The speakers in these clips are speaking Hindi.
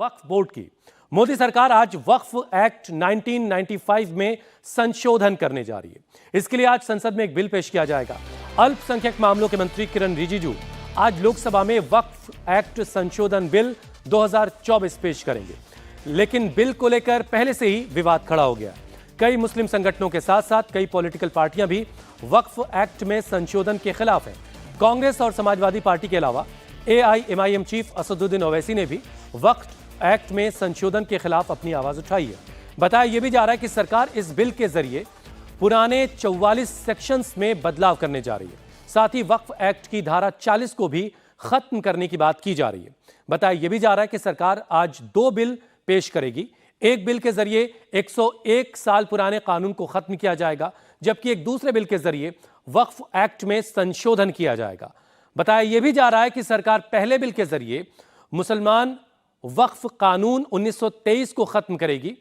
वक्फ बोर्ड की। मोदी सरकार आज वक्फ एक्ट 1995 में संशोधन करने जा रही है। इसके लिए आज संसद में एक बिल पेश किया जाएगा। अल्पसंख्यक मामलों के मंत्री किरण रिजिजू आज लोकसभा में वक्फ एक्ट संशोधन बिल 2024 पेश करेंगे, लेकिन बिल को लेकर पहले से ही विवाद खड़ा हो गया। कई मुस्लिम संगठनों के साथ साथ कई पॉलिटिकल पार्टियां भी वक्फ एक्ट में संशोधन के खिलाफ हैं। कांग्रेस और समाजवादी पार्टी के अलावा AIMIM चीफ असदुद्दीन ओवैसी ने भी वक्फ एक्ट में संशोधन के खिलाफ अपनी आवाज उठाई है। बताया यह भी जा रहा है कि सरकार इस बिल के जरिए पुराने 44 सेक्शंस में बदलाव करने जा रही है। साथ ही वक्फ एक्ट की धारा 40 को भी खत्म करने की बात की जा रही है। बताया यह भी जा रहा है कि सरकार आज 2 बिल पेश करेगी। एक बिल के जरिए 101 साल पुराने कानून को खत्म किया जाएगा, जबकि एक दूसरे बिल के जरिए वक्फ एक्ट में संशोधन किया जाएगा। बताया यह भी जा रहा है कि सरकार पहले बिल के जरिए मुसलमान वक्फ कानून 1923 को खत्म करेगी,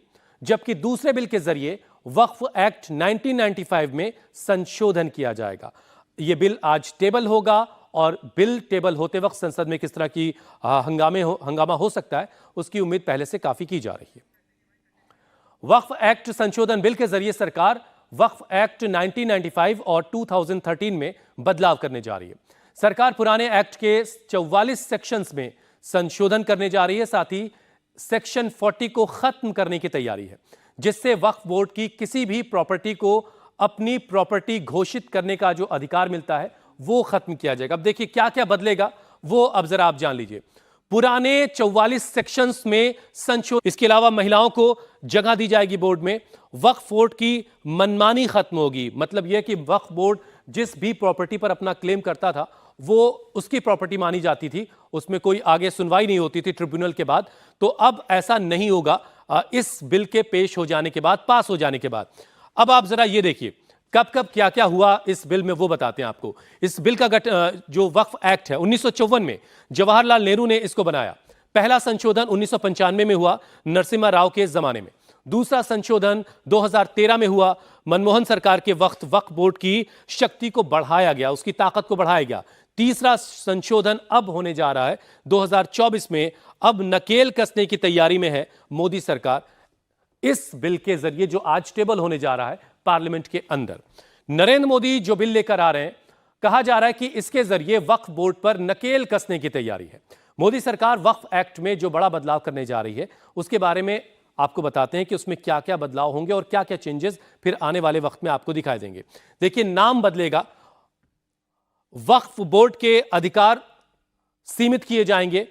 जबकि दूसरे बिल के जरिए वक्फ एक्ट 1995 में संशोधन किया जाएगा। यह बिल आज टेबल होगा और बिल टेबल होते वक्त संसद में किस तरह की हंगामा हो सकता है, उसकी उम्मीद पहले से काफी की जा रही है। वक्फ एक्ट संशोधन बिल के जरिए सरकार वक्फ एक्ट 1995 और 2013 में बदलाव करने जा रही है। सरकार पुराने एक्ट के 44 सेक्शंस में संशोधन करने जा रही है। साथ ही सेक्शन 40 को खत्म करने की तैयारी है, जिससे वक्फ बोर्ड की किसी भी प्रॉपर्टी को अपनी प्रॉपर्टी घोषित करने का जो अधिकार मिलता है वो खत्म किया जाएगा। अब देखिए क्या क्या बदलेगा वो अब जरा आप जान लीजिए। पुराने 44 सेक्शंस में संशोधन, इसके अलावा महिलाओं को जगह दी जाएगी बोर्ड में। वक्फ बोर्ड की मनमानी खत्म होगी, मतलब यह कि वक्फ बोर्ड जिस भी प्रॉपर्टी पर अपना क्लेम करता था वो उसकी प्रॉपर्टी मानी जाती थी, उसमें कोई आगे सुनवाई नहीं होती थी ट्रिब्यूनल के बाद। तो अब ऐसा नहीं होगा इस बिल के पेश हो जाने के बाद, पास हो जाने के बाद। अब आप जरा ये देखिए कब कब क्या क्या हुआ इस बिल में, वो बताते हैं आपको। इस बिल का जो वक्फ एक्ट है 1954 में जवाहरलाल नेहरू ने इसको बनाया। पहला संशोधन 1995 में हुआ नरसिम्हा राव के जमाने में। दूसरा संशोधन 2013 में हुआ मनमोहन सरकार के वक्त वक्फ बोर्ड की शक्ति को बढ़ाया गया, उसकी ताकत को बढ़ाया गया। तीसरा संशोधन अब होने जा रहा है 2024 में। अब नकेल कसने की तैयारी में है मोदी सरकार इस बिल के जरिए जो आज टेबल होने जा रहा है पार्लियामेंट के अंदर। नरेंद्र मोदी जो बिल लेकर आ रहे हैं, कहा जा रहा है कि इसके जरिए वक्फ बोर्ड पर नकेल कसने की तैयारी है। मोदी सरकार वक्फ एक्ट में जो बड़ा बदलाव करने जा रही है उसके बारे में आपको बताते हैं कि उसमें क्या क्या बदलाव होंगे और क्या क्या चेंजेस फिर आने वाले वक्त में आपको दिखाई देंगे। देखिए, नाम बदलेगा, वक्फ बोर्ड के अधिकार सीमित किए जाएंगे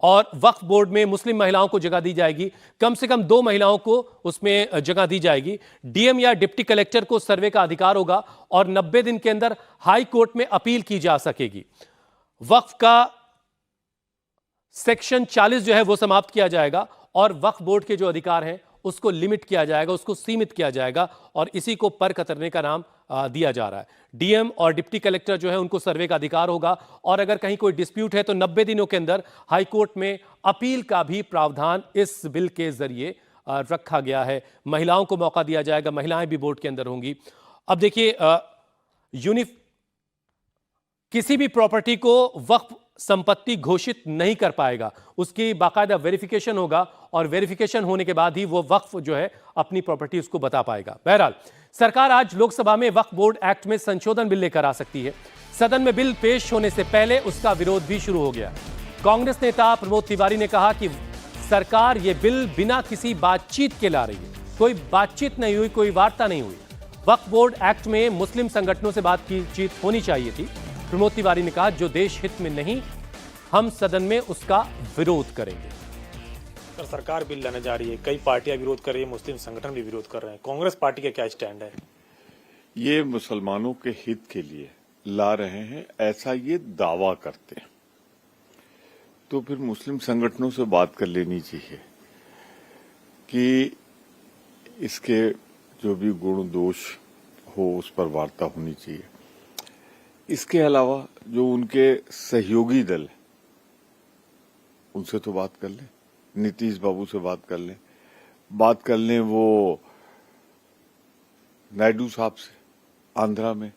और वक्फ बोर्ड में मुस्लिम महिलाओं को जगह दी जाएगी। कम से कम 2 महिलाओं को उसमें जगह दी जाएगी। डीएम या डिप्टी कलेक्टर को सर्वे का अधिकार होगा और 90 दिन के अंदर हाई कोर्ट में अपील की जा सकेगी। वक्फ का सेक्शन 40 जो है वो समाप्त किया जाएगा और वक्फ बोर्ड के जो अधिकार हैं उसको लिमिट किया जाएगा, उसको सीमित किया जाएगा और इसी को पर कतरने का नाम दिया जा रहा है। डीएम और डिप्टी कलेक्टर जो है उनको सर्वे का अधिकार होगा और अगर कहीं कोई डिस्प्यूट है तो 90 दिनों के अंदर हाई कोर्ट में अपील का भी प्रावधान इस बिल के जरिए रखा गया है। महिलाओं को मौका दिया जाएगा, महिलाएं भी बोर्ड के अंदर होंगी। अब देखिए, किसी भी प्रॉपर्टी को वक्फ संपत्ति घोषित नहीं कर पाएगा, उसकी बाकायदा वेरिफिकेशन होगा और वेरिफिकेशन होने के बाद ही वो वक्फ जो है अपनी प्रॉपर्टी उसको बता पाएगा। बहरहाल, सरकार आज लोकसभा में वक्फ बोर्ड एक्ट में संशोधन बिल लेकर आ सकती है। सदन में बिल पेश होने से पहले उसका विरोध भी शुरू हो गया। कांग्रेस नेता प्रमोद तिवारी ने कहा कि सरकार ये बिल बिना किसी बातचीत के ला रही है। कोई बातचीत नहीं हुई, कोई वार्ता नहीं हुई। वक्फ बोर्ड एक्ट में मुस्लिम संगठनों से बातचीत होनी चाहिए थी। प्रमोद तिवारी ने कहा जो देश हित में नहीं, हम सदन में उसका विरोध करेंगे। सरकार बिल लाने जा रही है, कई पार्टियां विरोध कर रही है, मुस्लिम संगठन भी विरोध कर रहे हैं। कांग्रेस पार्टी का क्या स्टैंड है? ये मुसलमानों के हित के लिए ला रहे हैं, ऐसा ये दावा करते हैं, तो फिर मुस्लिम संगठनों से बात कर लेनी चाहिए कि इसके जो भी गुण दोष हो उस पर वार्ता होनी चाहिए। इसके अलावा जो उनके सहयोगी दल है उनसे तो बात कर लें, नीतीश बाबू से बात कर लें वो नायडू साहब से आंध्रा में,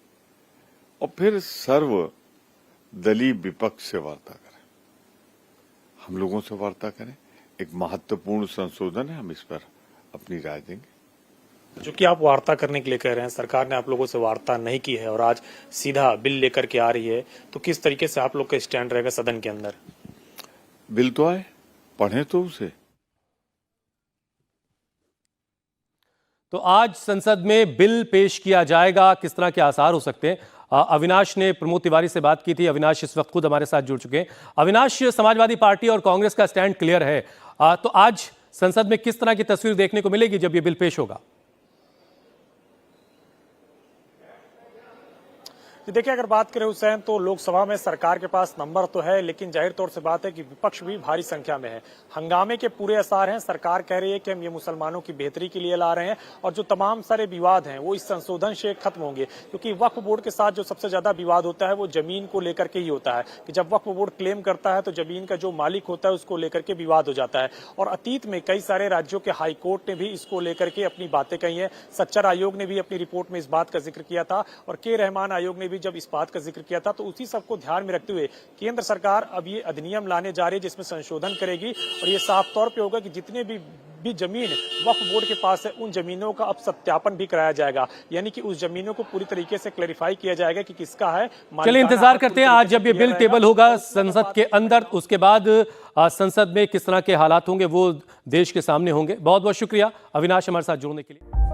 और फिर सर्व दलीय विपक्ष से वार्ता करें, हम लोगों से वार्ता करें। एक महत्वपूर्ण संशोधन है, हम इस पर अपनी राय देंगे। जो कि आप वार्ता करने के लिए कह रहे हैं, सरकार ने आप लोगों से वार्ता नहीं की है और आज सीधा बिल लेकर के आ रही है, तो किस तरीके से आप लोग का स्टैंड रहेगा सदन के अंदर? बिल तो आए, पढ़े तो उसे। तो आज संसद में बिल पेश किया जाएगा, किस तरह के आसार हो सकते हैं? अविनाश ने प्रमोद तिवारी से बात की थी। अविनाश इस वक्त खुद हमारे साथ जुड़ चुके हैं। अविनाश, समाजवादी पार्टी और कांग्रेस का स्टैंड क्लियर है, तो आज संसद में किस तरह की तस्वीर देखने को मिलेगी जब यह बिल पेश होगा? देखिए, अगर बात करें हुसैन, तो लोकसभा में सरकार के पास नंबर तो है, लेकिन जाहिर तौर से बात है कि विपक्ष भी भारी संख्या में है। हंगामे के पूरे आसार हैं। सरकार कह रही है कि हम ये मुसलमानों की बेहतरी के लिए ला रहे हैं और जो तमाम सारे विवाद हैं वो इस संशोधन से खत्म होंगे, क्योंकि वक्फ बोर्ड के साथ जो सबसे ज्यादा विवाद होता है वो जमीन को लेकर के ही होता है कि जब वक्फ बोर्ड क्लेम करता है तो जमीन का जो मालिक होता है उसको लेकर के विवाद हो जाता है। और अतीत में कई सारे राज्यों के हाईकोर्ट ने भी इसको लेकर के अपनी बातें कही है। सच्चर आयोग ने भी अपनी रिपोर्ट में इस बात का जिक्र किया था और के रहमान आयोग ने भी जब इस बात का जिक्र किया था, तो उसी सबको ध्यान में रखते हुए केंद्र सरकार अब ये अधिनियम लाने जा रही है जिसमें संशोधन करेगी और ये साफ तौर पे होगा कि जितने भी जमीन वक्फ बोर्ड के पास है उन जमीनों का अब सत्यापन भी कराया जाएगा, यानी कि उस जमीनों को पूरी तरीके से क्लैरिफाई किया जाएगा कि किसका है। चलिए इंतजार करते हैं आज जब ये बिल टेबल होगा संसद के अंदर, उसके बाद संसद में किस तरह के हालात होंगे वो देश के सामने होंगे। बहुत बहुत शुक्रिया अविनाश हमारे साथ जुड़ने के लिए।